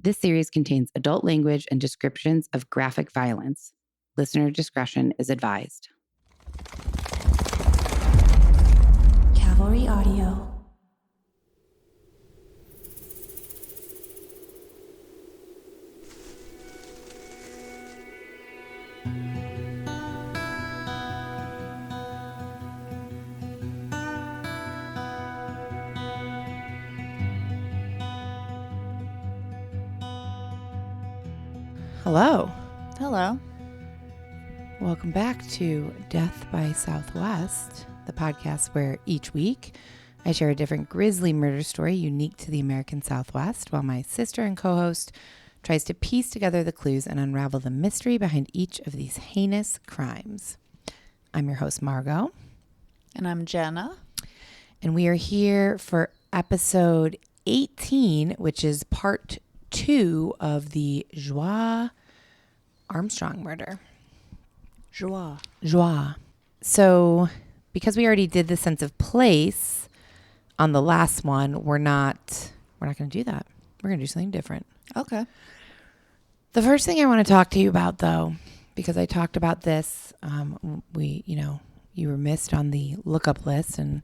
This series contains adult language and descriptions of graphic violence. Listener discretion is advised. Cavalry Audio. Hello. Hello. Welcome back to Death by Southwest, the podcast where each week I share a different grisly murder story unique to the American Southwest, while my sister and co-host tries to piece together the clues and unravel the mystery behind each of these heinous crimes. I'm your host, Margot. And I'm Jenna. And we are here for episode 18, which is part 2 of the Joie Armstrong murder. Joie. So because we already did the sense of place on the last one, we're not going to do that. We're going to do something different. Okay. The first thing I want to talk to you about, though, because I talked about this, you were missed on the lookup list, and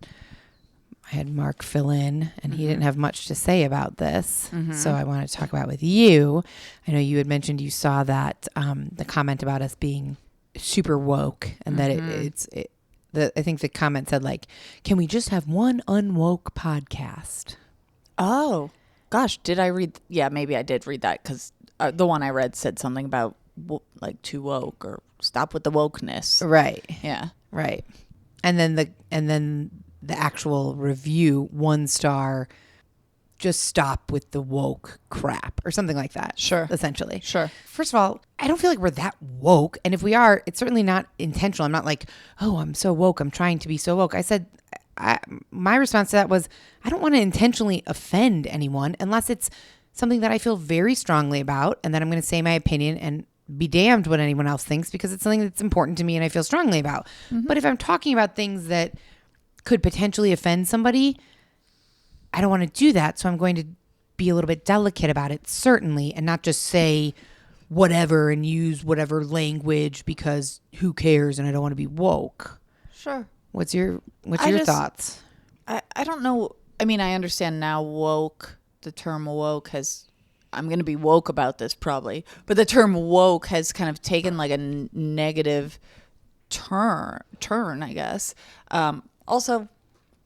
I had Mark fill in, and he didn't have much to say about this. So I wanted to talk about it with you. I know you had mentioned you saw that the comment about us being super woke, and that I think the comment said, like, can we just have one unwoke podcast? Oh, gosh. Did I read? Yeah, maybe I did read that, because the one I read said something about like too woke or stop with the wokeness. Right. Yeah. Right. And then the actual review, 1 star, just stop with the woke crap or something like that. Sure. Essentially. Sure. First of all, I don't feel like we're that woke. And if we are, it's certainly not intentional. I'm not like, oh, I'm so woke, I'm trying to be so woke. I said, my response to that was, I don't want to intentionally offend anyone unless it's something that I feel very strongly about, and that I'm going to say my opinion and be damned what anyone else thinks, because it's something that's important to me and I feel strongly about. But if I'm talking about things that could potentially offend somebody, I don't want to do that. So I'm going to be a little bit delicate about it, certainly, and not just say whatever and use whatever language because who cares and I don't want to be woke. Sure. What's your thoughts? I don't know. I mean, I understand now woke, the term woke I'm going to be woke about this probably, but the term woke has kind of taken like a negative turn, I guess. Also,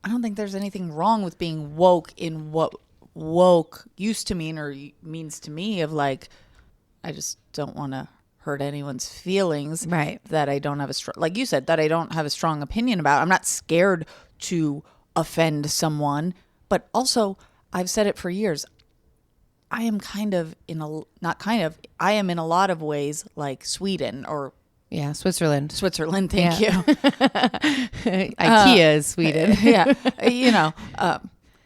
I don't think there's anything wrong with being woke in what woke used to mean or means to me, of like, I just don't want to hurt anyone's feelings. Right. That I don't have like you said, that I don't have a strong opinion about. I'm not scared to offend someone, but also I've said it for years. I am I am in a lot of ways like Sweden or Switzerland. Thank you. IKEA is Sweden. Yeah.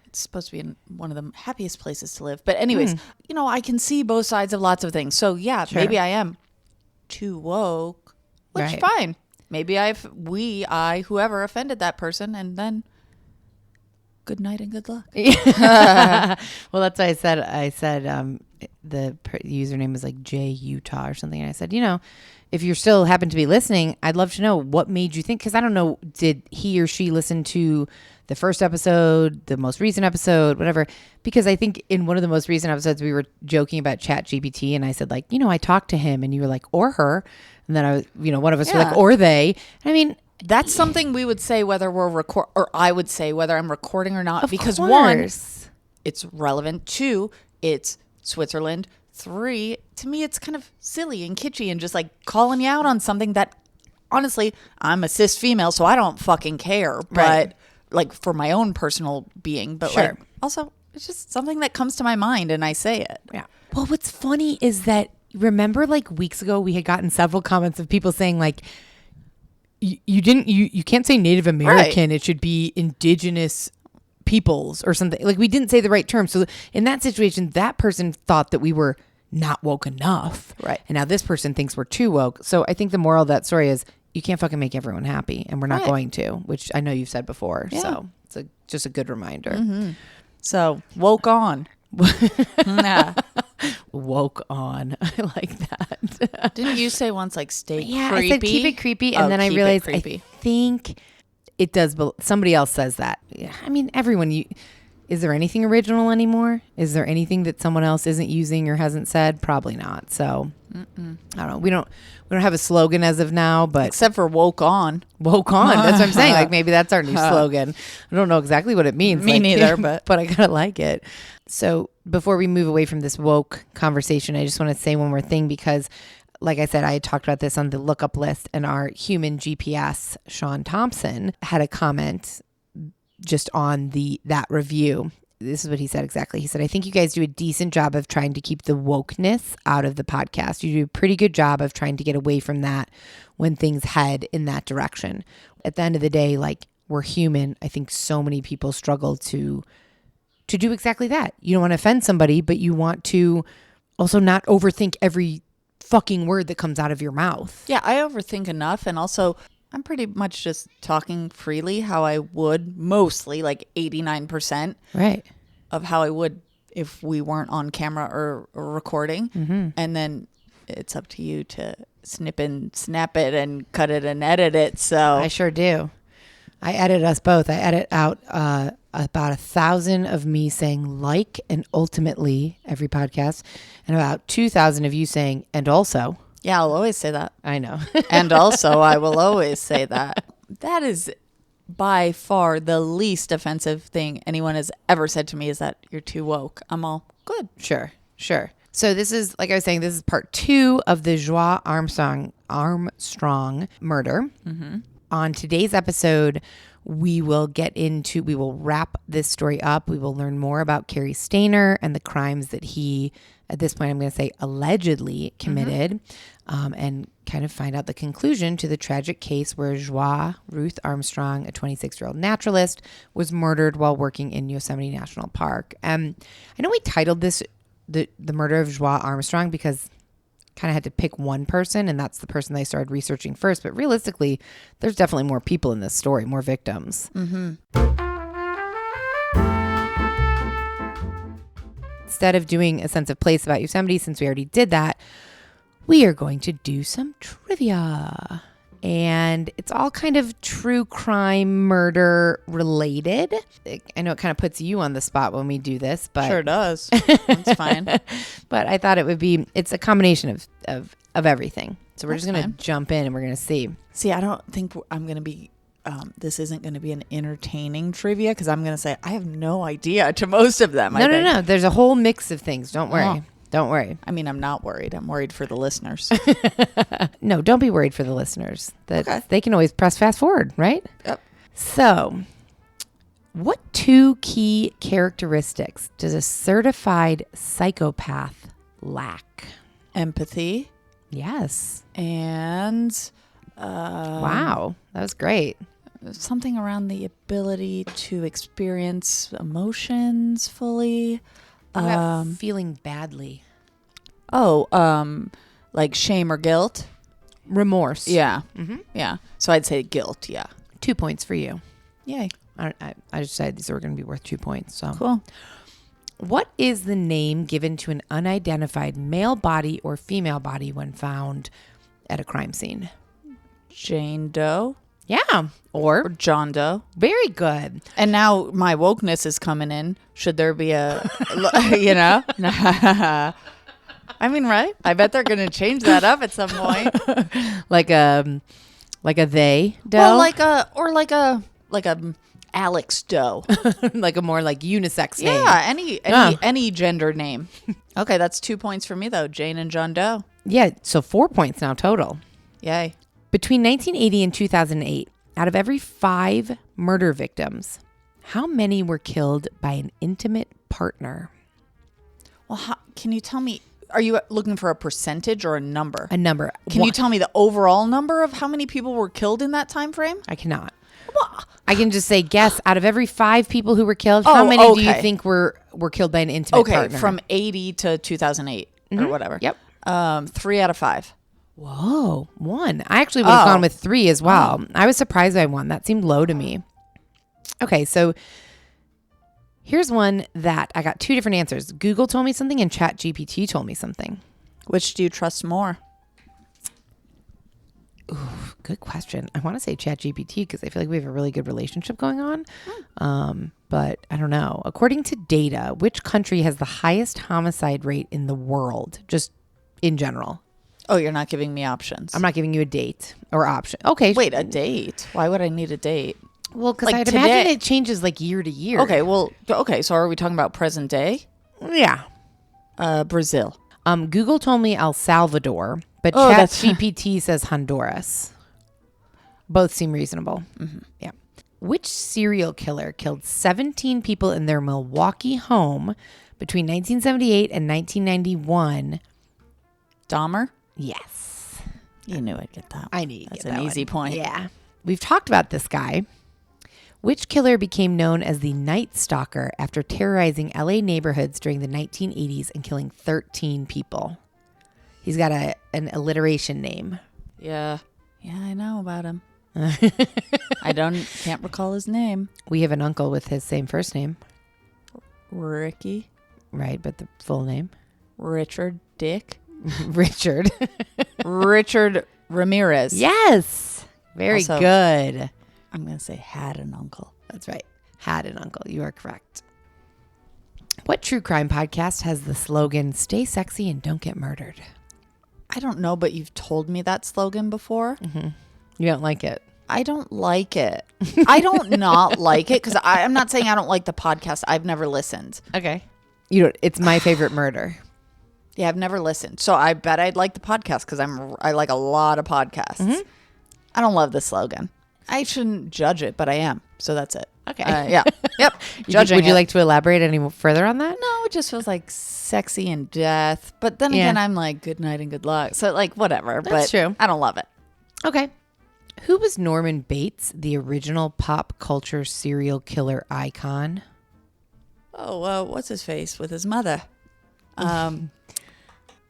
It's supposed to be in one of the happiest places to live. But anyways, I can see both sides of lots of things. So yeah, Sure. Maybe I am too woke, which Right. fine. Maybe whoever offended that person, and then good night and good luck. Well, that's why I said the username was like J Utah or something. And I said, if you're still happen to be listening, I'd love to know what made you think, because I don't know, did he or she listen to the first episode, the most recent episode, whatever? Because I think in one of the most recent episodes, we were joking about ChatGPT, and I said, like, I talked to him, and you were like, or her. And then I was, one of us were like, or they. I mean, that's something we would say whether we're or I would say whether I'm recording or not, because course. 1, it's relevant. 2, it's Switzerland. 3, to me, it's kind of silly and kitschy and just like calling you out on something that, honestly, I'm a cis female, so I don't fucking care. Right. But like for my own personal being, but Sure. like also it's just something that comes to my mind and I say it. Yeah. Well, what's funny is that, remember, like weeks ago, we had gotten several comments of people saying, like, you can't say Native American. Right. It should be indigenous peoples or something. Like, we didn't say the right term. So in that situation, that person thought that we were not woke enough. Right. And now this person thinks we're too woke. So I think the moral of that story is you can't fucking make everyone happy, and we're not going to, which I know you've said before. Yeah. So it's just a good reminder. Mm-hmm. So woke on. Woke woke on. I like that. Didn't you say once like stay creepy? Yeah, I said keep it creepy, and then I realized I think it does. Somebody else says that. Yeah, I mean, everyone. Is there anything original anymore? Is there anything that someone else isn't using or hasn't said? Probably not. So I don't know. We don't have a slogan as of now, but except for woke on. Woke on. That's what I'm saying. Like maybe that's our new slogan. I don't know exactly what it means. Me neither, but I gotta like it. So before we move away from this woke conversation, I just want to say one more thing because, like I said, I had talked about this on the lookup list, and our human GPS, Sean Thompson, had a comment just on that review. This is what he said exactly. He said, I think you guys do a decent job of trying to keep the wokeness out of the podcast. You do a pretty good job of trying to get away from that when things head in that direction. At the end of the day, like, we're human. I think so many people struggle to do exactly that. You don't want to offend somebody, but you want to also not overthink every fucking word that comes out of your mouth. Yeah, I overthink enough, and also I'm pretty much just talking freely how I would, mostly like 89% right of how I would if we weren't on camera or recording. Mm-hmm. And then it's up to you to snip and snap it and cut it and edit it. So I sure do. I edit us both. I edit out about 1,000 of me saying like and ultimately every podcast, and about 2,000 of you saying and also. Yeah, I'll always say that. I know. And also, I will always say that. That is by far the least offensive thing anyone has ever said to me is that you're too woke. I'm all good. Sure. So this is, like I was saying, this is part 2 of the Joie Armstrong murder. Mm-hmm. On today's episode, we will wrap this story up. We will learn more about Cary Stayner and the crimes that he, at this point, I'm going to say allegedly committed, and kind of find out the conclusion to the tragic case where Joie Ruth Armstrong, a 26-year-old naturalist, was murdered while working in Yosemite National Park. I know we titled this the Murder of Joie Armstrong because kind of had to pick one person, and that's the person they started researching first. But realistically, there's definitely more people in this story, more victims. Mm-hmm. Instead of doing a sense of place about Yosemite, since we already did that, we are going to do some trivia. And it's all kind of true crime murder related. I know it kind of puts you on the spot when we do this, but sure does. That's fine. But I thought it's a combination of everything. So we're just going to jump in and we're going to see. See, I don't think I'm going to be, this isn't going to be an entertaining trivia because I'm going to say I have no idea to most of them. No. There's a whole mix of things. Don't worry. Oh. Don't worry. I mean, I'm not worried. I'm worried for the listeners. No, don't be worried for the listeners. Okay. They can always press fast forward, right? Yep. So, what 2 key characteristics does a certified psychopath lack? Empathy. Yes. And wow, that was great. Something around the ability to experience emotions fully. Feeling badly. Like shame or guilt. Remorse. Yeah. Mm-hmm. Yeah. So I'd say guilt. Yeah. 2 points for you. Yay. I decided these were going to be worth 2 points. So cool. What is the name given to an unidentified male body or female body when found at a crime scene? Jane Doe. Yeah. Or John Doe. Very good. And now my wokeness is coming in. Should there be a, you know? I mean, right? I bet they're going to change that up at some point. like a they Doe? Well, like a Alex Doe. Like a more like unisex name. Yeah, any gender name. Okay, that's 2 points for me though. Jane and John Doe. Yeah, so 4 points now total. Yay. Between 1980 and 2008, out of every 5 murder victims, how many were killed by an intimate partner? Well, can you tell me, are you looking for a percentage or a number? A number. Can you tell me the overall number of how many people were killed in that time frame? I cannot. Well, I can just say guess. Out of every 5 people who were killed, how many do you think were killed by an intimate partner? Okay, from 80 to 2008 or whatever. Yep. 3 out of 5. Whoa, 1. I actually would have gone with 3 as well. I was surprised by 1. That seemed low to me. Okay, so Here's one that I got two different answers. Google told me something and ChatGPT told me something. Which do you trust more? Ooh, good question. I want to say ChatGPT because I feel like we have a really good relationship going on. But I don't know. According to data, which country has the highest homicide rate in the world? Just in general. Oh, you're not giving me options. I'm not giving you a date or option. Okay. Wait, a date? Why would I need a date? Well, because Like I'd today- imagine it changes like year to year. Okay. So are we talking about present day? Yeah. Brazil. Google told me El Salvador, but Oh, that's- ChatGPT says Honduras. Both seem reasonable. Mm-hmm. Yeah. Which serial killer killed 17 people in their Milwaukee home between 1978 and 1991? Dahmer? Yes. You knew I'd get that. I knew you'd That's get an that easy one. point. Yeah. We've talked about this guy. Which killer became known as the Night Stalker after terrorizing LA neighborhoods during the 1980s and killing 13 people? He's got an alliteration name. Yeah. Yeah, I know about him. Can't recall his name. We have an uncle with his same first name. Ricky? Right, but the full name? Richard Dick? Richard. Richard Ramirez. Yes. Very Also- good. I'm going to say had an uncle. That's right. Had an uncle. You are correct. What true crime podcast has the slogan, "Stay sexy and don't get murdered"? I don't know, but you've told me that slogan before. Mm-hmm. You don't like it? I don't like it. I don't not like it because I'm not saying I don't like the podcast. I've never listened. Okay. You don't. It's my favorite murder. Yeah, I've never listened. So I bet I'd like the podcast because I like a lot of podcasts. Mm-hmm. I don't love the slogan. I shouldn't judge it, but I am. So that's it. Okay. Yeah. Yep. Judging Would you it. like to elaborate any further on that? No, it just feels like sexy and death. But then Yeah. again, I'm like, good night and good luck. So like, whatever. That's but true. I don't love it. Okay. Who was Norman Bates, the original pop culture serial killer icon? Oh, what's his face with his mother?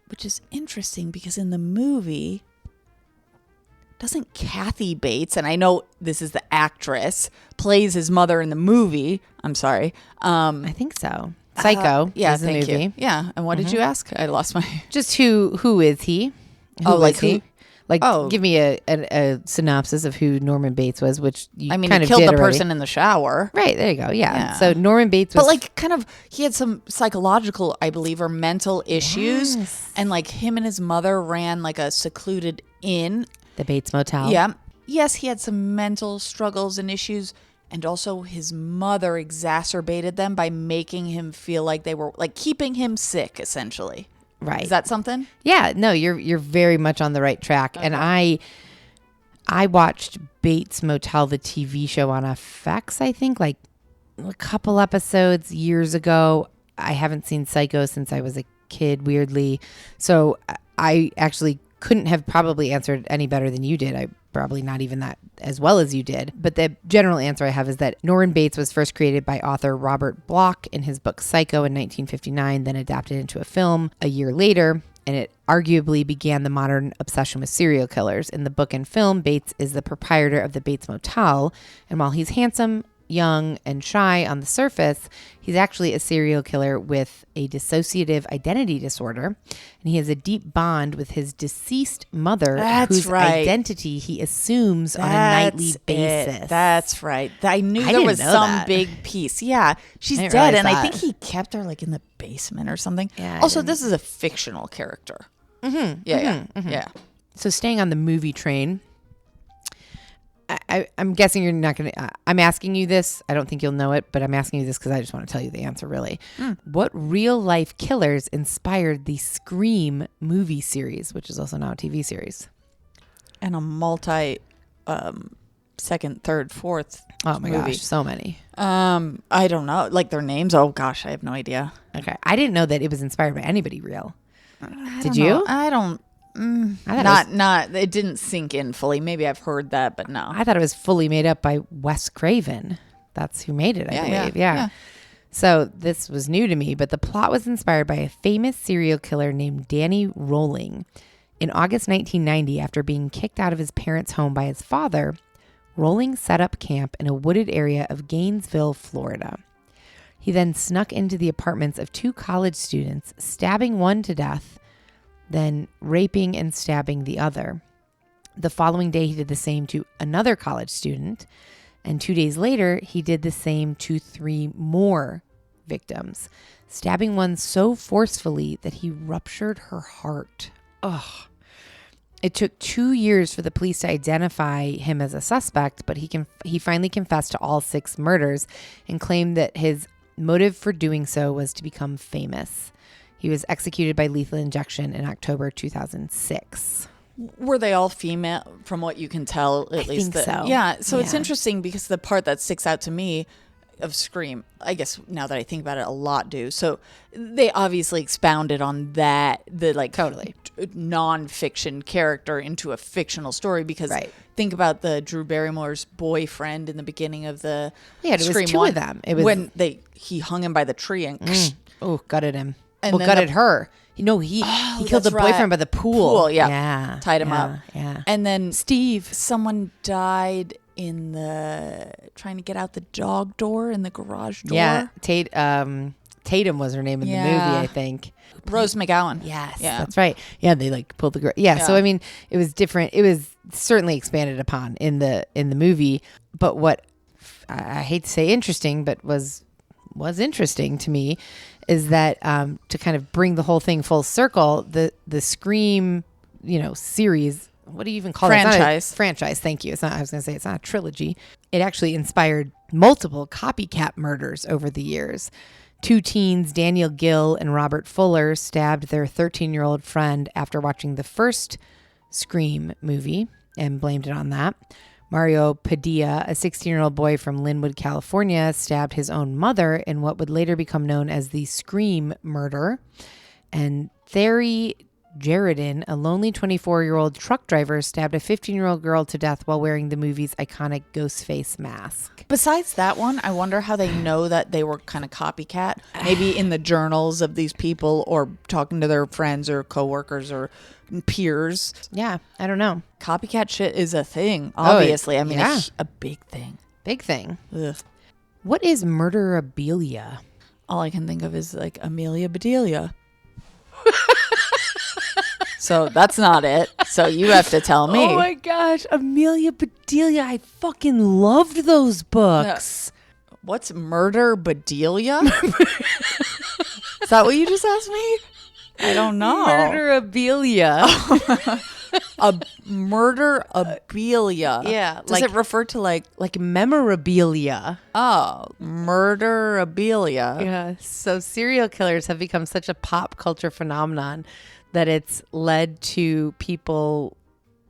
Which is interesting because in the movie, doesn't Kathy Bates, and I know this is the actress, plays his mother in the movie. I'm sorry. I think so. Psycho. Yeah, is the thank movie. you. Yeah, and what did you ask? I lost my. Just who is he? Who Oh, like was he? who- Like, Oh. give me a synopsis of who Norman Bates was, which you I mean, kind he of killed did the already. person in the shower. Right, there you go. Yeah. Yeah. So Norman Bates was But like kind of he had some psychological, I believe, or mental issues. Yes. And like him and his mother ran like a secluded inn. the Bates Motel. Yeah. Yes, he had some mental struggles and issues. And also his mother exacerbated them by making him feel like they were like keeping him sick, essentially. Right. Is that something? Yeah, no, you're very much on the right track. And I watched Bates Motel, the TV show on FX, I think, like a couple episodes years ago. I haven't seen Psycho since I was a kid, weirdly. So I actually couldn't have probably answered any better than you did. I probably not even that as well as you did. But the general answer I have is that Norman Bates was first created by author Robert Bloch in his book Psycho in 1959, then adapted into a film a year later. And it arguably began the modern obsession with serial killers. In the book and film, Bates is the proprietor of the Bates Motel. And while he's handsome, young, and shy on the surface, he's actually a serial killer with a dissociative identity disorder. And he has a deep bond with his deceased mother, That's whose right. identity he assumes on a nightly That's basis. it. That's right. I knew I there didn't was know some that. big piece. Yeah. She's I didn't dead. realize And I that. think he kept her like in the basement or something. Yeah, I Also, didn't- this is a fictional character. Mm-hmm. Yeah. So staying on the movie train, I'm guessing you're not going to, I'm asking you this. I don't think you'll know it, but I'm asking you this because I just want to tell you the answer, really. What real life killers inspired the Scream movie series, which is also now a TV series? And a multi second, third, fourth Oh my movie. gosh, so many. I don't know. Like their names? Oh gosh, I have no idea. Okay. I didn't know that it was inspired by anybody real. I Did don't you? know. I don't. I thought Not. It didn't sink in fully. Maybe I've heard that, but no. I thought it was fully made up by Wes Craven. That's who made it, I believe. Yeah. So this was new to me, but the plot was inspired by a famous serial killer named Danny Rolling. In August 1990, after being kicked out of his parents' home by his father, Rolling set up camp in a wooded area of Gainesville, Florida. He then snuck into the apartments of 2 college students, stabbing one to death, then raping and stabbing the other. The following day, he did the same to another college student. And 2 days later, he did the same to 3 more victims, stabbing one so forcefully that he ruptured her heart. Ugh. It took 2 years for the police to identify him as a suspect, but he finally confessed to all 6 murders and claimed that his motive for doing so was to become famous. He was executed by lethal injection in October 2006. Were they all female from what you can tell? At least think so. Yeah. So it's Yeah. interesting because the part that sticks out to me of Scream, I guess now that I think about it, a lot do. So they obviously expounded on that, the like Totally. non-fiction character into a fictional story because Right. think about the Drew Barrymore's boyfriend in the beginning of the Yeah, it was Scream 2 1, of them. It was when he hung him by the tree and oh, gutted him. And Well, then gutted the- her. You know, he killed the that's right. boyfriend by the pool. Yeah. Tied him yeah, up. Yeah. And then Steve. someone died in the trying to get out the dog door in the garage door. Yeah. Tatum was her name in the movie, Yeah. I think. Rose McGowan. Yes, Yeah. that's right. Yeah, they like pulled the So Yeah. I mean, it was different. It was certainly expanded upon in the movie. But what I hate to say interesting, but was interesting to me, is that to kind of bring the whole thing full circle, the Scream, series. What do you even call it? Franchise. Franchise. Thank you. It's not. I was going to say it's not a trilogy. It actually inspired multiple copycat murders over the years. 2 teens, Daniel Gill and Robert Fuller, stabbed their 13-year-old friend after watching the first Scream movie and blamed it on that. Mario Padilla, a 16-year-old boy from Linwood, California, stabbed his own mother in what would later become known as the Scream murder. And Thierry Jaredin, a lonely 24-year-old truck driver, stabbed a 15-year-old girl to death while wearing the movie's iconic ghost face mask. Besides that one, I wonder how they know that they were kind of copycat. Maybe in the journals of these people or talking to their friends or coworkers or peers. Yeah, I don't know. Copycat shit is a thing, obviously. I mean, yeah. a big thing. Big thing. Ugh. What is murderabilia? All I can think of is like Amelia Bedelia. So that's not it. So you have to tell me. Oh my gosh, Amelia Bedelia. I fucking loved those books. What's Murder Bedelia? Is that what you just asked me? I don't know. Murderabilia. A murderabilia. Yeah, Does it refer to like memorabilia. murderabilia? Yeah. So serial killers have become such a pop culture phenomenon that it's led to people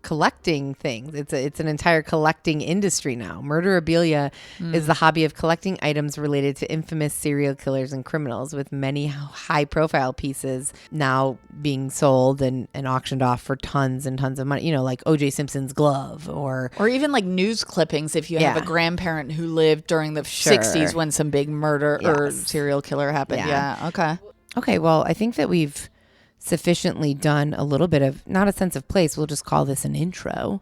collecting things. It's an entire collecting industry now. Murderabilia is the hobby of collecting items related to infamous serial killers and criminals, with many high profile pieces now being sold and auctioned off for tons and tons of money, like O.J. Simpson's glove or even like news clippings if you have Yeah. a grandparent who lived during the 60s when some big murder or serial killer happened. Yeah. Okay. Okay, well, I think that we've sufficiently done a little bit of, not a sense of place, we'll just call this an intro.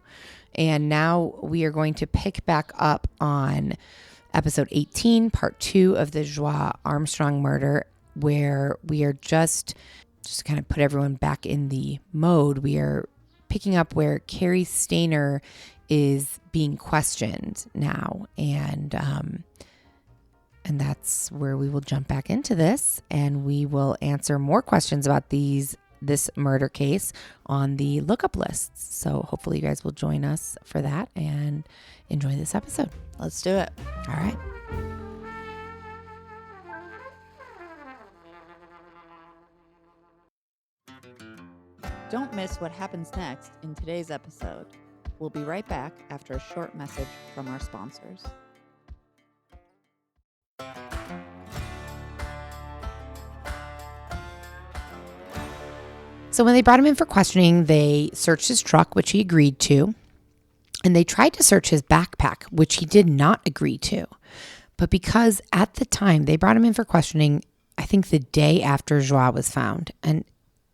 And now we are going to pick back up on episode 18, part 2 of the Joie Armstrong murder, where we are just kind of put everyone back in the mode. We are picking up where Cary Stayner is being questioned now. And that's where we will jump back into this, and we will answer more questions about this murder case on the lookup lists. So hopefully you guys will join us for that and enjoy this episode. Let's do it. All right. Don't miss what happens next in today's episode. We'll be right back after a short message from our sponsors. So when they brought him in for questioning, they searched his truck, which he agreed to, and they tried to search his backpack, which he did not agree to. But because at the time they brought him in for questioning, I think the day after Joie was found, and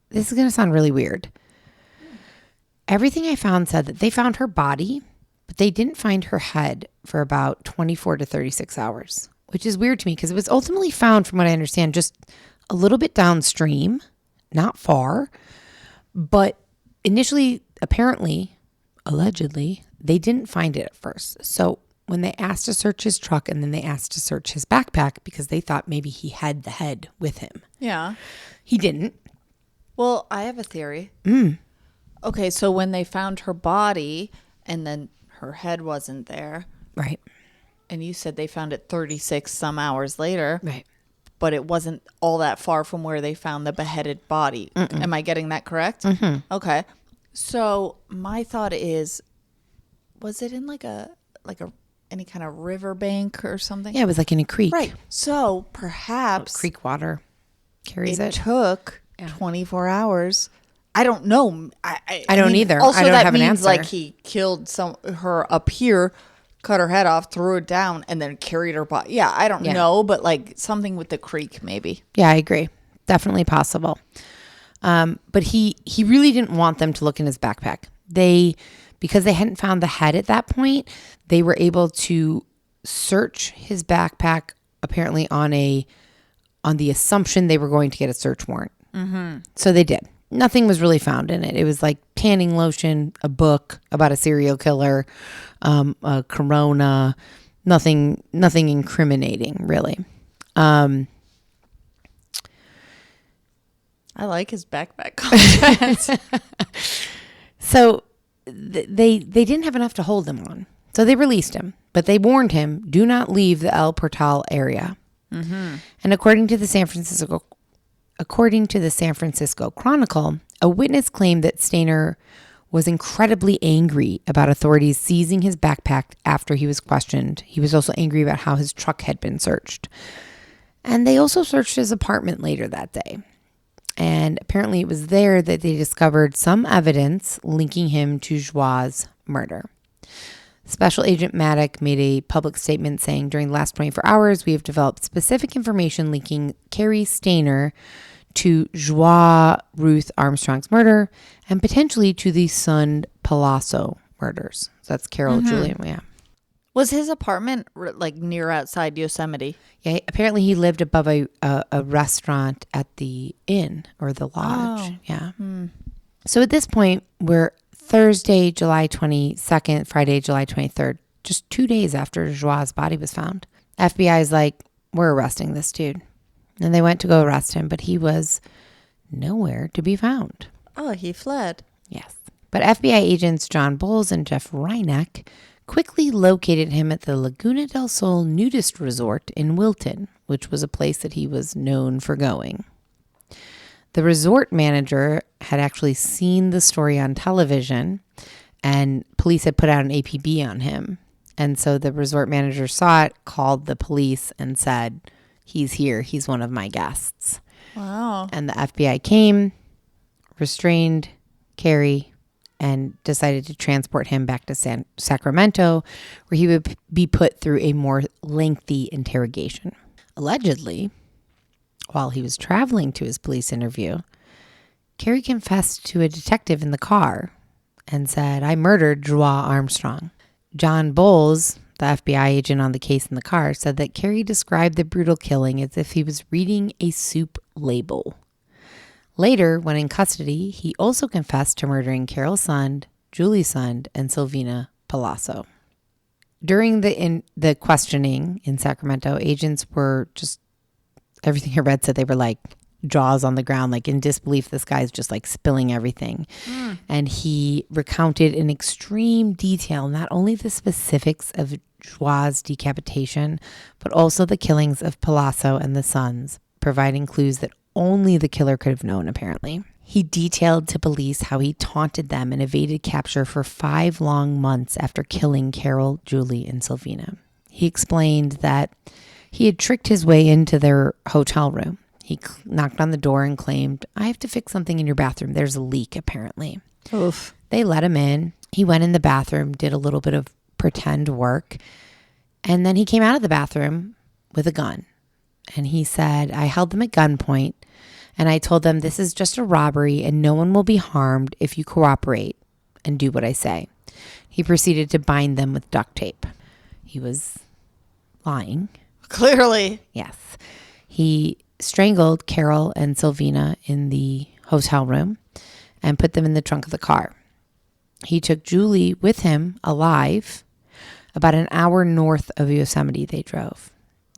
this is going to sound really weird. Everything I found said that they found her body, but they didn't find her head for about 24 to 36 hours. which is weird to me because it was ultimately found, from what I understand, just a little bit downstream, not far. But initially, apparently, allegedly, they didn't find it at first. So when they asked to search his truck and then they asked to search his backpack because they thought maybe he had the head with him. Yeah. He didn't. Well, I have a theory. Okay, so when they found her body and then her head wasn't there. Right. And you said they found it 36 some hours later. Right. But it wasn't all that far from where they found the beheaded body. Am I getting that correct? Mm-hmm. Okay. So my thought is, was it in like any kind of riverbank or something? Yeah, it was like in a creek. Right. So perhaps Creek water carries it it. took 24 hours. I don't know. I don't either. Also, I don't that have an means answer. like he killed her up here, cut her head off, threw it down, and then carried her body. Yeah, I don't know, but like something with the creek, maybe. Yeah, I agree. Definitely possible. But he really didn't want them to look in his backpack. Because they hadn't found the head at that point, they were able to search his backpack apparently on the assumption they were going to get a search warrant. Mm-hmm. So they did. Nothing was really found in it. It was like tanning lotion, a book about a serial killer, a Corona, nothing incriminating really. I like his backpack content. So they didn't have enough to hold him on. So they released him, but they warned him, do not leave the El Portal area. Mm-hmm. And according to the San Francisco Chronicle, a witness claimed that Stayner was incredibly angry about authorities seizing his backpack after he was questioned. He was also angry about how his truck had been searched. And they also searched his apartment later that day. And apparently it was there that they discovered some evidence linking him to Joie's murder. Special Agent Maddock made a public statement saying, during the last 24 hours, we have developed specific information linking Cary Stayner to Joie Ruth Armstrong's murder and potentially to the Sun Palazzo murders. So that's Carol Julian. Yeah. Was his apartment like near outside Yosemite? Yeah. Apparently he lived above a restaurant at the inn or the lodge. Oh. Yeah. So at this point, we're Thursday, July 22nd, Friday, July 23rd, just 2 days after Joie's body was found. FBI is like, we're arresting this dude. And they went to go arrest him, but he was nowhere to be found. Oh, he fled. Yes. But FBI agents John Bowles and Jeff Reineck quickly located him at the Laguna del Sol nudist resort in Wilton, which was a place that he was known for going. The resort manager had actually seen the story on television, and police had put out an APB on him. And so the resort manager saw it, called the police, and said, he's here. He's one of my guests. Wow. And the FBI came, restrained Cary, and decided to transport him back to Sacramento, where he would be put through a more lengthy interrogation. Allegedly, while he was traveling to his police interview, Cary confessed to a detective in the car and said, I murdered Joie Armstrong. John Bowles, the FBI agent on the case in the car, said that Cary described the brutal killing as if he was reading a soup label. Later, when in custody, he also confessed to murdering Carol Sund, Julie Sund, and Silvina Palazzo. During the questioning in Sacramento, agents were just, everything I read said they were like jaws on the ground, like in disbelief. This guy's just like spilling everything. And he recounted in extreme detail not only the specifics of Joie's decapitation, but also the killings of Palazzo and the Sunds, providing clues that only the killer could have known, apparently. He detailed to police how he taunted them and evaded capture for 5 long months after killing Carol, Julie, and Silvina. He explained that he had tricked his way into their hotel room. He knocked on the door and claimed, I have to fix something in your bathroom. There's a leak, apparently. Oof. They let him in. He went in the bathroom, did a little bit of pretend work, and then he came out of the bathroom with a gun. And he said, I held them at gunpoint, and I told them this is just a robbery and no one will be harmed if you cooperate and do what I say. He proceeded to bind them with duct tape. He was lying. What Clearly. Yes. He strangled Carol and Sylvina in the hotel room and put them in the trunk of the car. He took Julie with him alive. About an hour north of Yosemite they drove.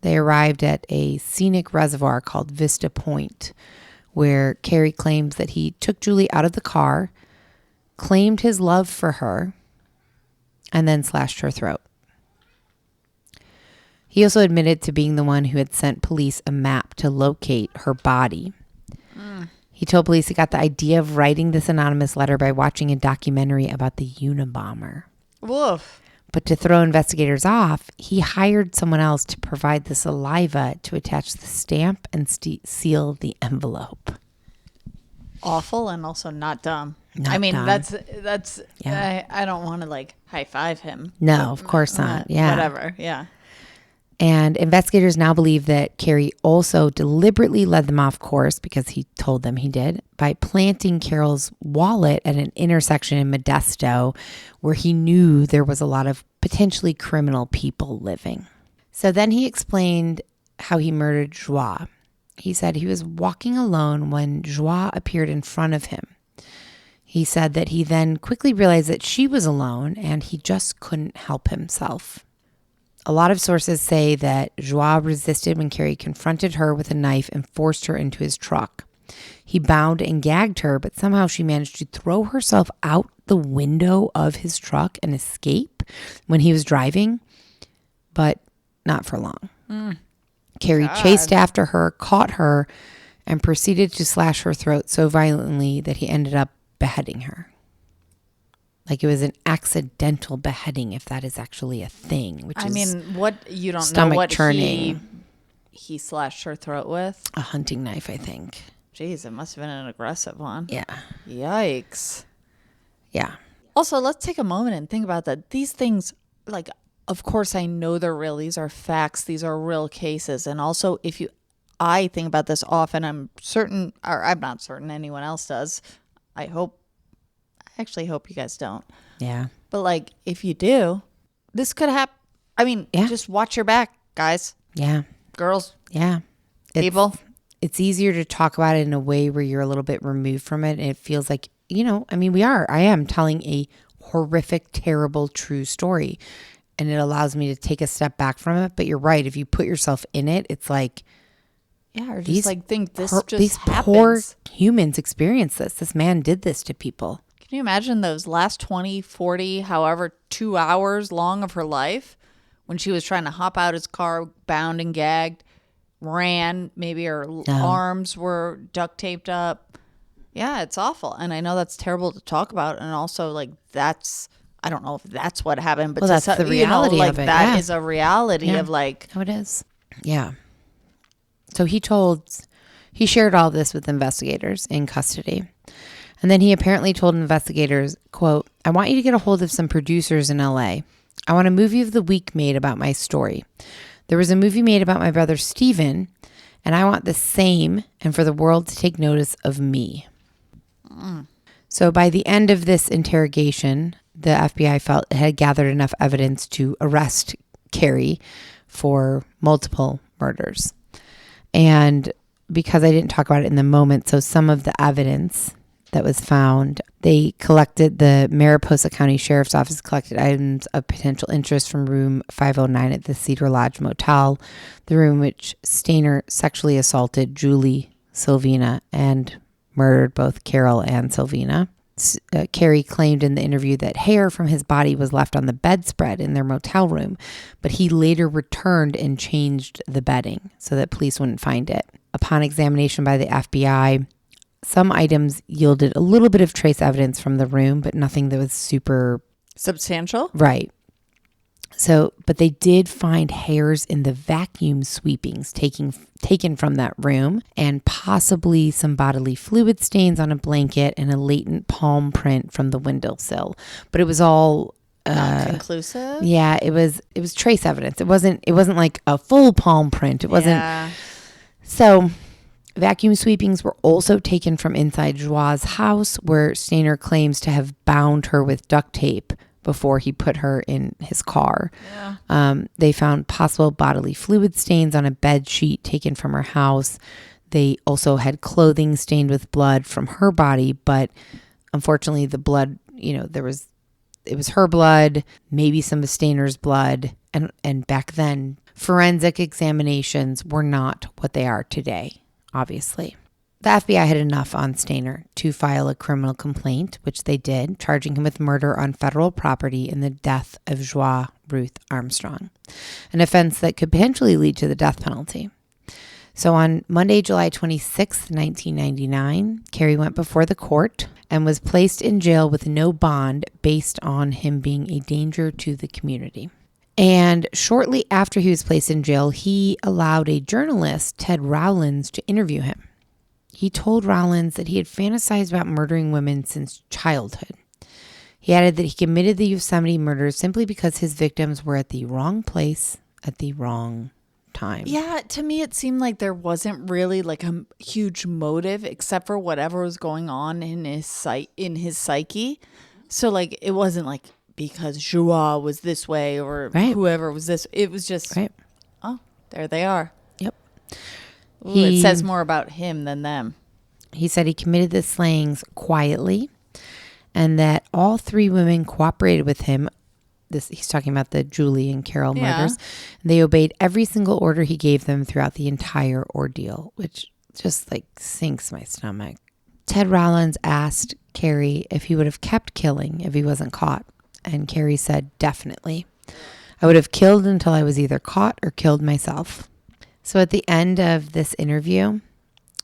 They arrived at a scenic reservoir called Vista Point, where Cary claims that he took Julie out of the car, claimed his love for her, and then slashed her throat. He also admitted to being the one who had sent police a map to locate her body. He told police he got the idea of writing this anonymous letter by watching a documentary about the Unabomber. Woof. But to throw investigators off, he hired someone else to provide the saliva to attach the stamp and seal the envelope. Awful and also not dumb. Not I mean, dumb. that's Yeah. I don't want to like high five him. No, of course not. Yeah. Whatever. Yeah. And investigators now believe that Cary also deliberately led them off course, because he told them he did, by planting Carol's wallet at an intersection in Modesto where he knew there was a lot of potentially criminal people living. So then he explained how he murdered Joie. He said he was walking alone when Joie appeared in front of him. He said that he then quickly realized that she was alone and he just couldn't help himself. A lot of sources say that Joie resisted when Cary confronted her with a knife and forced her into his truck. He bound and gagged her, but somehow she managed to throw herself out the window of his truck and escape when he was driving, but not for long. Cary chased after her, caught her, and proceeded to slash her throat so violently that he ended up beheading her. Like it was an accidental beheading, if that is actually a thing. Which I is mean, what you don't know stomach what churning. he slashed her throat with. A hunting knife, I think. Jeez, it must have been an aggressive one. Yeah. Yikes. Yeah. Also, let's take a moment and think about that. These things, like, of course, I know they're real. These are facts. These are real cases. And also, I think about this often, I'm certain, or I'm not certain anyone else does. I actually hope you guys don't. Yeah. But like, if you do, this could happen. I mean, just watch your back, guys, Yeah. girls, Yeah. people. It's easier to talk about it in a way where you're a little bit removed from it. And it feels like, I am telling a horrific, terrible, true story. And it allows me to take a step back from it. But you're right. If you put yourself in it, it's like, Yeah, or just like think this just these happens. poor humans experience this. This man did this to people. Can you imagine those last 20, 40, however, 2 hours long of her life when she was trying to hop out his car, bound and gagged, ran, maybe her arms were duct taped up. Yeah, it's awful. And I know that's terrible to talk about. And also, like, I don't know if that's what happened, but that's the reality like, of it. That Yeah. is a reality of like. Oh, it is. Yeah. So he shared all this with investigators in custody. And then he apparently told investigators, quote, "I want you to get a hold of some producers in LA. I want a movie of the week made about my story. There was a movie made about my brother Steven, and I want the same and for the world to take notice of me." So by the end of this interrogation, the FBI felt it had gathered enough evidence to arrest Cary for multiple murders. And because I didn't talk about it in the moment, so some of the evidence that was found, the Mariposa County Sheriff's Office collected items of potential interest from room 509 at the Cedar Lodge Motel, the room which Stayner sexually assaulted Julie, Sylvina, and murdered both Carol and Sylvina. Cary claimed in the interview that hair from his body was left on the bedspread in their motel room, but he later returned and changed the bedding so that police wouldn't find it. Upon examination by the FBI, some items yielded a little bit of trace evidence from the room, but nothing that was super Substantial? right. So, but they did find hairs in the vacuum sweepings taken from that room, and possibly some bodily fluid stains on a blanket and a latent palm print from the windowsill. But it was all Conclusive? yeah, it was trace evidence. It wasn't like a full palm print. It wasn't. Yeah. So, vacuum sweepings were also taken from inside Joie's house, where Stayner claims to have bound her with duct tape before he put her in his car. They found possible bodily fluid stains on a bed sheet taken from her house. They also had clothing stained with blood from her body, but unfortunately the blood, it was her blood, maybe some of Stayner's blood. And back then, forensic examinations were not what they are today, obviously. The FBI had enough on Stayner to file a criminal complaint, which they did, charging him with murder on federal property in the death of Joie Ruth Armstrong, an offense that could potentially lead to the death penalty. So on Monday, July 26, 1999, Cary went before the court and was placed in jail with no bond based on him being a danger to the community. And shortly after he was placed in jail, he allowed a journalist, Ted Rowlands, to interview him. He told Rowlands that he had fantasized about murdering women since childhood. He added that he committed the Yosemite murders simply because his victims were at the wrong place at the wrong time. Yeah, to me it seemed like there wasn't really like a huge motive except for whatever was going on in his psyche. So like it wasn't like because Joie was this way or whoever was this. It was just oh, there they are. Yep. Ooh, it says more about him than them. He said he committed the slayings quietly and that all three women cooperated with him. He's talking about the Julie and Carol murders. They obeyed every single order he gave them throughout the entire ordeal, which just like sinks my stomach. Ted Rowlands asked Cary if he would have kept killing if he wasn't caught. And Cary said, definitely. I would have killed until I was either caught or killed myself. So at the end of this interview,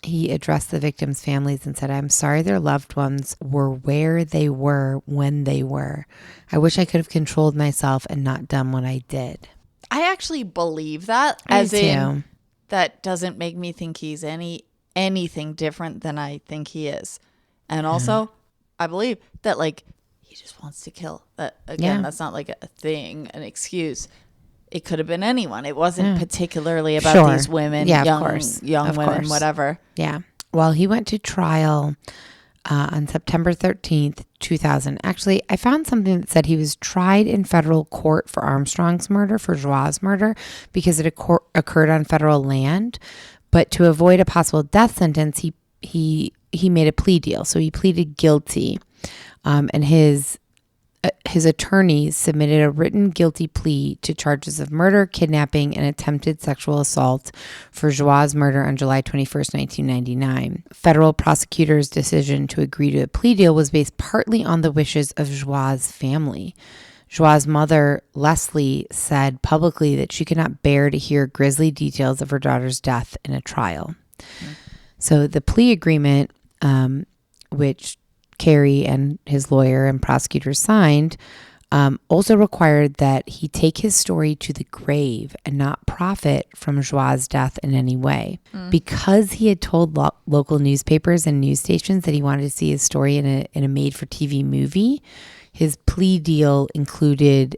he addressed the victims' families and said, I'm sorry their loved ones were where they were when they were. I wish I could have controlled myself and not done what I did. I actually believe that. That doesn't make me think he's anything different than I think he is. And also, I believe that like he just wants to kill. That again, that's not like a thing, an excuse. It could have been anyone. It wasn't particularly about these women, young women, whatever. Yeah. Well, he went to trial on September 13th, 2000. Actually, I found something that said he was tried in federal court for Armstrong's murder, for Joie's murder, because it occurred on federal land. But to avoid a possible death sentence, he made a plea deal. So he pleaded guilty, and his attorneys submitted a written guilty plea to charges of murder, kidnapping, and attempted sexual assault for Joie's murder on July 21st, 1999. Federal prosecutors' decision to agree to a plea deal was based partly on the wishes of Joie's family. Joie's mother, Leslie, said publicly that she could not bear to hear grisly details of her daughter's death in a trial. So the plea agreement, which Cary and his lawyer and prosecutors signed, also required that he take his story to the grave and not profit from Joie's death in any way. Because he had told local newspapers and news stations that he wanted to see his story in a made-for-TV movie, his plea deal included,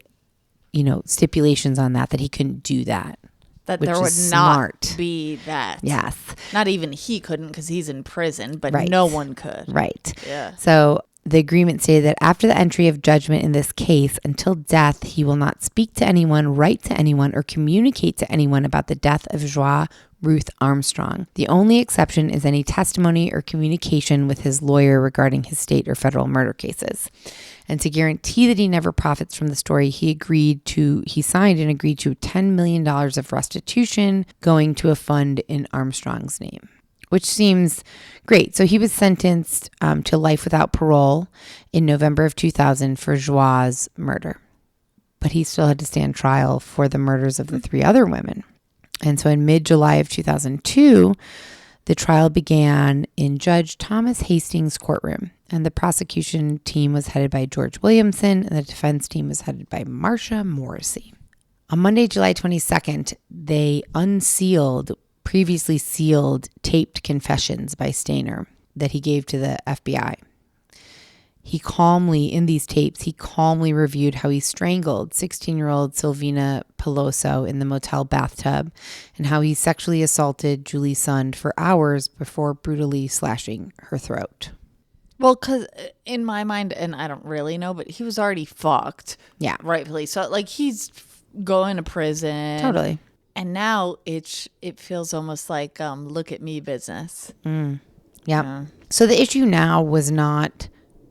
stipulations on that he couldn't do that. That there would not be that. Yes. Not even he couldn't because he's in prison, but no one could. Right. Yeah. So the agreement stated that after the entry of judgment in this case, until death, he will not speak to anyone, write to anyone, or communicate to anyone about the death of Joie Ruth Armstrong. The only exception is any testimony or communication with his lawyer regarding his state or federal murder cases. And to guarantee that he never profits from the story, he signed and agreed to $10 million of restitution going to a fund in Armstrong's name, which seems great. So he was sentenced to life without parole in November of 2000 for Joie's murder. But he still had to stand trial for the murders of the three other women. And so in mid-July of 2002, the trial began in Judge Thomas Hastings' courtroom. And the prosecution team was headed by George Williamson, and the defense team was headed by Marcia Morrissey. On Monday, July 22nd, they unsealed previously sealed taped confessions by Stayner that he gave to the FBI. In these tapes, he calmly reviewed how he strangled 16-year-old Silvina Peloso in the motel bathtub and how he sexually assaulted Julie Sund for hours before brutally slashing her throat. Well, because in my mind, and I don't really know, but he was already fucked. Yeah. Rightfully. So, like, he's going to prison. Totally. And now it feels almost like look at me business. Yeah. So the issue now was not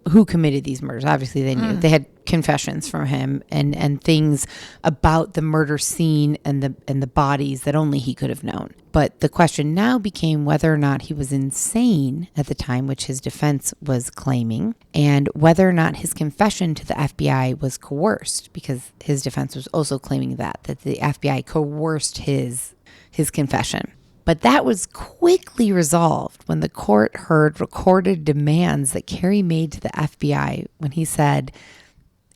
who committed these murders. Obviously, they knew. They had confessions from him and things about the murder scene and the bodies that only he could have known. But the question now became whether or not he was insane at the time, which his defense was claiming, and whether or not his confession to the FBI was coerced, because his defense was also claiming that the FBI coerced his confession. But that was quickly resolved when the court heard recorded demands that Cary made to the FBI when he said,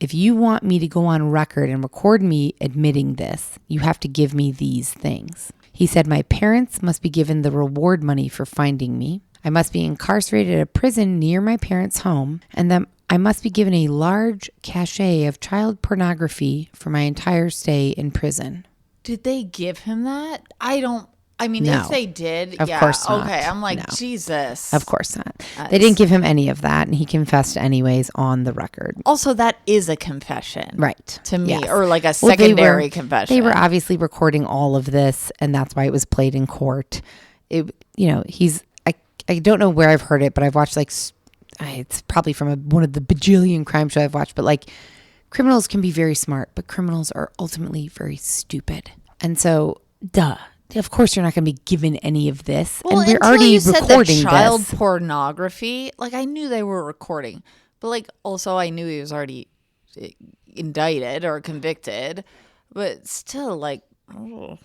if you want me to go on record and record me admitting this, you have to give me these things. He said, my parents must be given the reward money for finding me. I must be incarcerated at a prison near my parents' home, and then I must be given a large cachet of child pornography for my entire stay in prison. Did they give him that? No. If they did, of course not. Okay, I'm like, No. Jesus. Of course not. They didn't give him any of that, and he confessed anyways on the record. Also, that is a confession. Right. To me, Yes. or like a secondary confession. They were obviously recording all of this, and that's why it was played in court. I don't know where I've heard it, but I've watched it's probably from one of the bajillion crime shows I've watched, but criminals can be very smart, but criminals are ultimately very stupid. And so, of course, you're not going to be given any of this. Well, and we're until already you said recording the child this. pornography. I knew they were recording, but also I knew he was already indicted or convicted. But still, oh.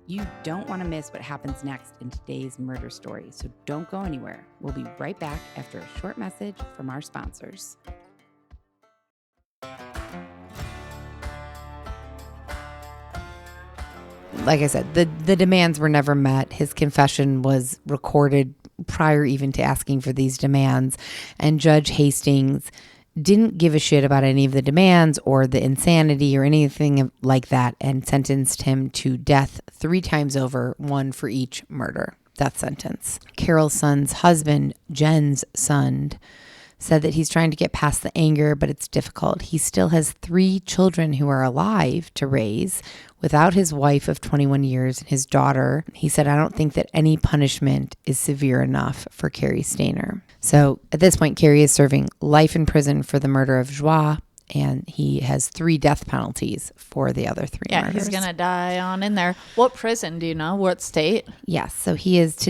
You don't want to miss what happens next in today's murder story, so don't go anywhere. We'll be right back after a short message from our sponsors. Like I said, the demands were never met. His confession was recorded prior even to asking for these demands. And Judge Hastings didn't give a shit about any of the demands or the insanity or anything like that, and sentenced him to death 3 times over, 1 for each murder. Death sentence. Carol's son's husband, Jen's son, said that he's trying to get past the anger, but it's difficult. He still has 3 children who are alive to raise without his wife of 21 years and his daughter. He said, I don't think that any punishment is severe enough for Cary Stayner. So at this point, Cary is serving life in prison for the murder of Joie, and he has 3 death penalties for the other 3 murders. He's going to die on in there. What prison, do you know? What state? Yes. So he's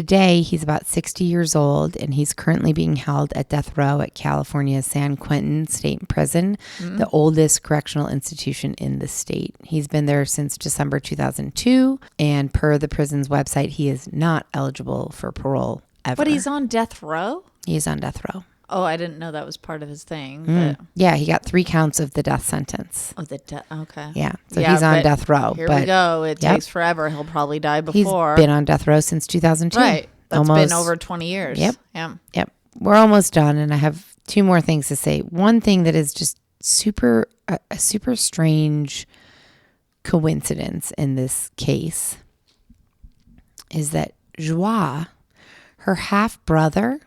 about 60 years old, and he's currently being held at death row at California's San Quentin State Prison, the oldest correctional institution in the state. He's been there since December 2002, and per the prison's website, he is not eligible for parole ever. But he's on death row? He's on death row. Oh, I didn't know that was part of his thing. But Yeah, he got 3 counts of the death sentence. Okay. Yeah, so he's on death row. Here we go. It takes forever. He'll probably die before. He's been on death row since 2002. Right. That's been over 20 years. Yep. Yeah. Yep. We're almost done, and I have 2 more things to say. One thing that is just a super strange coincidence in this case is that Joie, her half brother,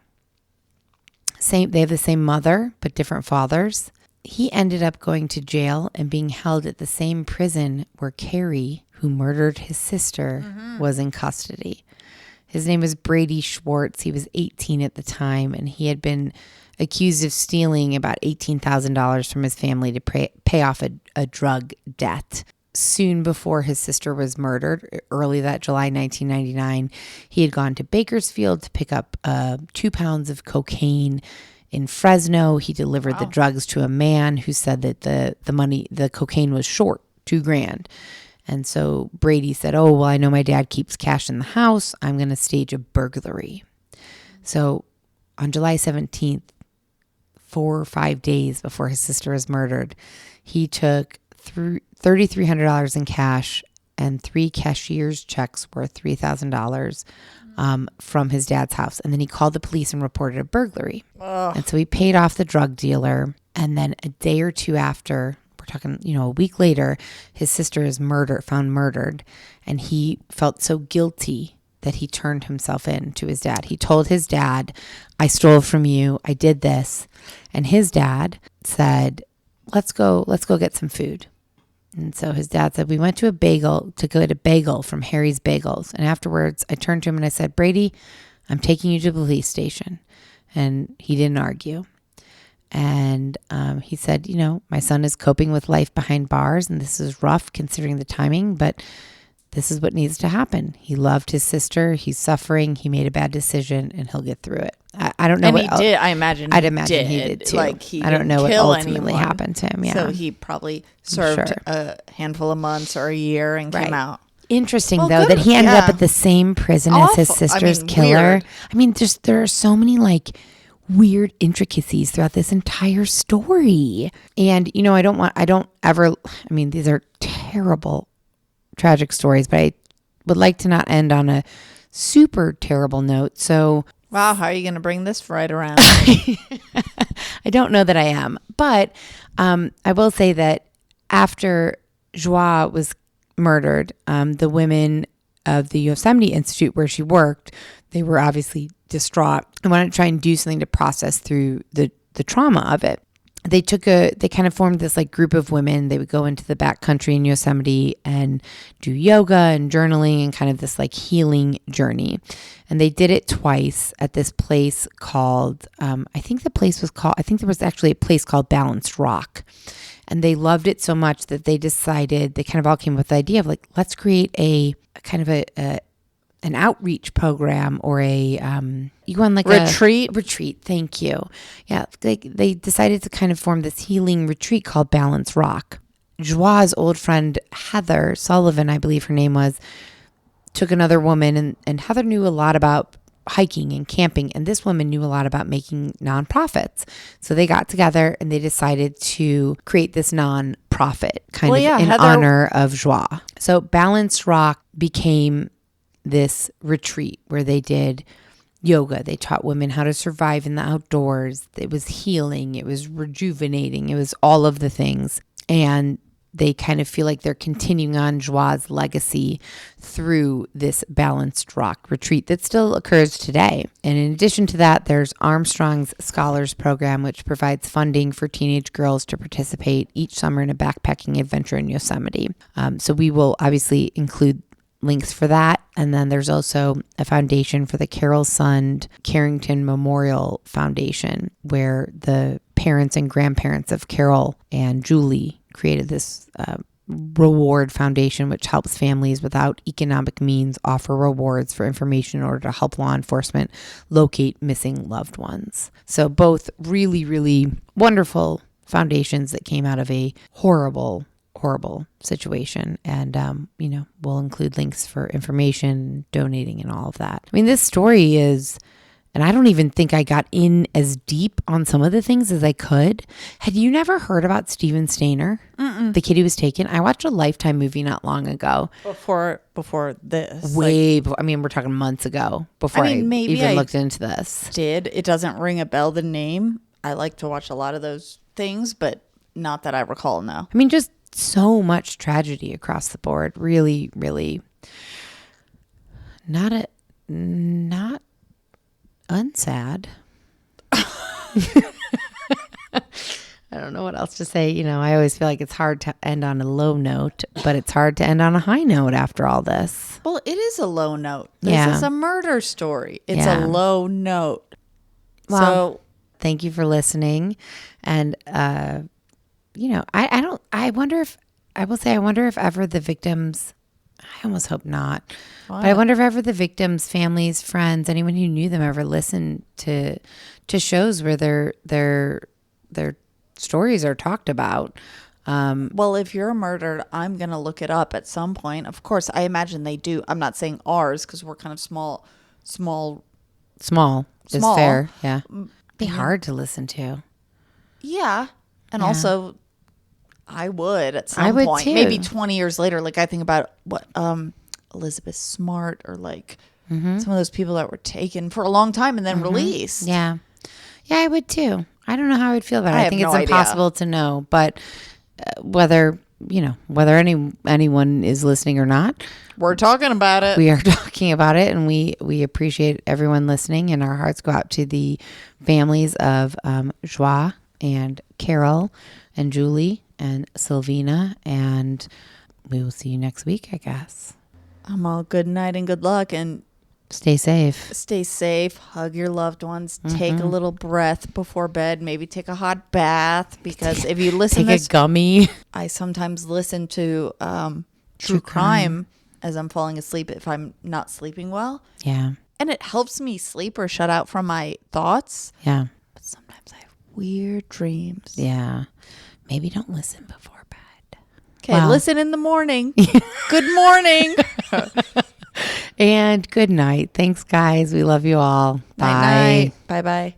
they have the same mother but different fathers. He ended up going to jail and being held at the same prison where Cary, who murdered his sister, was in custody. His name was Brady Schwartz. He was 18 at the time, and he had been accused of stealing about $18,000 from his family to pay off a drug debt. Soon before his sister was murdered, early that July 1999, he had gone to Bakersfield to pick up 2 pounds of cocaine in Fresno. He delivered the drugs to a man who said that the cocaine was short, $2,000. And so Brady said, oh, well, I know my dad keeps cash in the house. I'm going to stage a burglary. So on July 17th, 4 or 5 days before his sister was murdered, he took $3,300 in cash and 3 cashier's checks worth $3,000 from his dad's house. And then he called the police and reported a burglary. And so he paid off the drug dealer. And then a day or 2 after, we're talking, a week later, his sister is found murdered. And he felt so guilty that he turned himself in to his dad. He told his dad, I stole from you. I did this. And his dad said, let's go get some food. And so his dad said, we went to to get a bagel from Harry's Bagels. And afterwards I turned to him and I said, Brady, I'm taking you to the police station. And he didn't argue. And he said, my son is coping with life behind bars, and this is rough considering the timing, but this is what needs to happen. He loved his sister. He's suffering. He made a bad decision, and he'll get through it. I don't know. And he did. I imagine. I'd imagine he did too. Like he I don't know what ultimately happened to him. Yeah. So he probably served a handful of months or a year and came out. Interesting, though, that he ended up at the same prison as his sister's killer. Weird. I mean, there are so many weird intricacies throughout this entire story. And, these are terrible, tragic stories, but I would like to not end on a super terrible note. So, wow, how are you going to bring this right around? I don't know that I am, but I will say that after Joie was murdered, the women of the Yosemite Institute where she worked, they were obviously distraught and wanted to try and do something to process through the trauma of it. They kind of formed this group of women. They would go into the backcountry in Yosemite and do yoga and journaling and kind of this healing journey. And they did it twice at this place called, I think there was actually a place called Balanced Rock. And they loved it so much that they decided, they kind of all came with the idea of let's create a kind of an outreach program or a retreat. Thank you. Yeah. They decided to kind of form this healing retreat called Balance Rock. Joie's old friend, Heather Sullivan, I believe her name was, took another woman and Heather knew a lot about hiking and camping. And this woman knew a lot about making nonprofits. So they got together and they decided to create this nonprofit honor of Joie. So Balanced Rock became this retreat where they did yoga. They taught women how to survive in the outdoors. It was healing. It was rejuvenating. It was all of the things. And they kind of feel like they're continuing on Joie's legacy through this Balanced Rock retreat that still occurs today. And in addition to that, there's Armstrong's Scholars Program, which provides funding for teenage girls to participate each summer in a backpacking adventure in Yosemite. So we will obviously include links for that. And then there's also a foundation for the Carol Sund Carrington Memorial Foundation, where the parents and grandparents of Carol and Julie created this reward foundation, which helps families without economic means offer rewards for information in order to help law enforcement locate missing loved ones. So both really, really wonderful foundations that came out of a horrible situation. And, we'll include links for information, donating, and all of that. I mean, this story is, and I don't even think I got in as deep on some of the things as I could. Had you never heard about Steven Stayner, the kid who was taken? I watched a Lifetime movie not long ago. Before this. Before, we're talking months ago before I looked into this. It doesn't ring a bell, the name. I like to watch a lot of those things, but not that I recall, no. I mean, just so much tragedy across the board. Really, really not unsad. I don't know what else to say. I always feel like it's hard to end on a low note, but it's hard to end on a high note after all this. Well, it is a low note. This is a murder story. It's a low note. Well, thank you for listening. And, I wonder if ever the victims, I almost hope not, but I wonder if ever the victims' families, friends, anyone who knew them ever listened to shows where their stories are talked about. Well, if you're murdered, I'm going to look it up at some point. Of course, I imagine they do. I'm not saying ours because we're kind of small. Small is fair. Yeah. Be hard to listen to. Yeah. And also, I would at some point. Too. Maybe 20 years later. I think about what Elizabeth Smart or some of those people that were taken for a long time and then released. Yeah. Yeah, I would too. I don't know how I would feel about it. I think it's impossible to know. But whether, whether anyone is listening or not, We're talking about it. we are talking about it, and we appreciate everyone listening, and our hearts go out to the families of Joie and Carol and Julie and Sylvina, and we will see you next week, I guess. I'm all good night and good luck, and stay safe. Stay safe. Hug your loved ones. Take a little breath before bed. Maybe take a hot bath, because if you listen Take to a gummy. I sometimes listen to true crime as I'm falling asleep if I'm not sleeping well. Yeah. And it helps me sleep or shut out from my thoughts. Yeah. But sometimes I have weird dreams. Yeah. Maybe don't listen before bed. Okay, listen in the morning. Good morning. And good night. Thanks, guys. We love you all. Bye. Night. Bye-bye.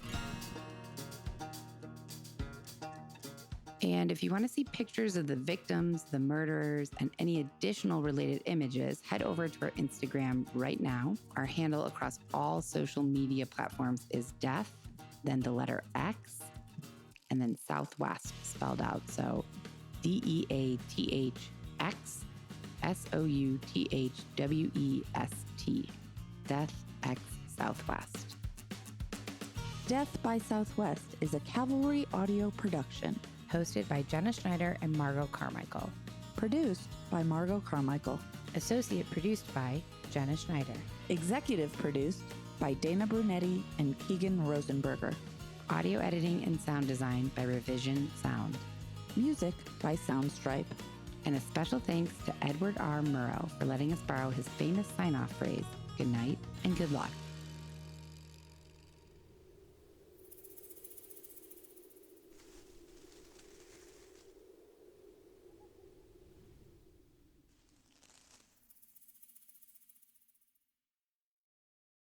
And if you want to see pictures of the victims, the murderers, and any additional related images, head over to our Instagram right now. Our handle across all social media platforms is death, then the letter X, and then Southwest spelled out. So DEATHX SOUTHWEST. Death X Southwest. Death by Southwest is a Cavalry audio production. Hosted by Jenna Schneider and Margot Carmichael. Produced by Margot Carmichael. Associate produced by Jenna Schneider. Executive produced by Dana Brunetti and Keegan Rosenberger. Audio editing and sound design by Revision Sound. Music by Soundstripe. And a special thanks to Edward R. Murrow for letting us borrow his famous sign-off phrase, good night and good luck.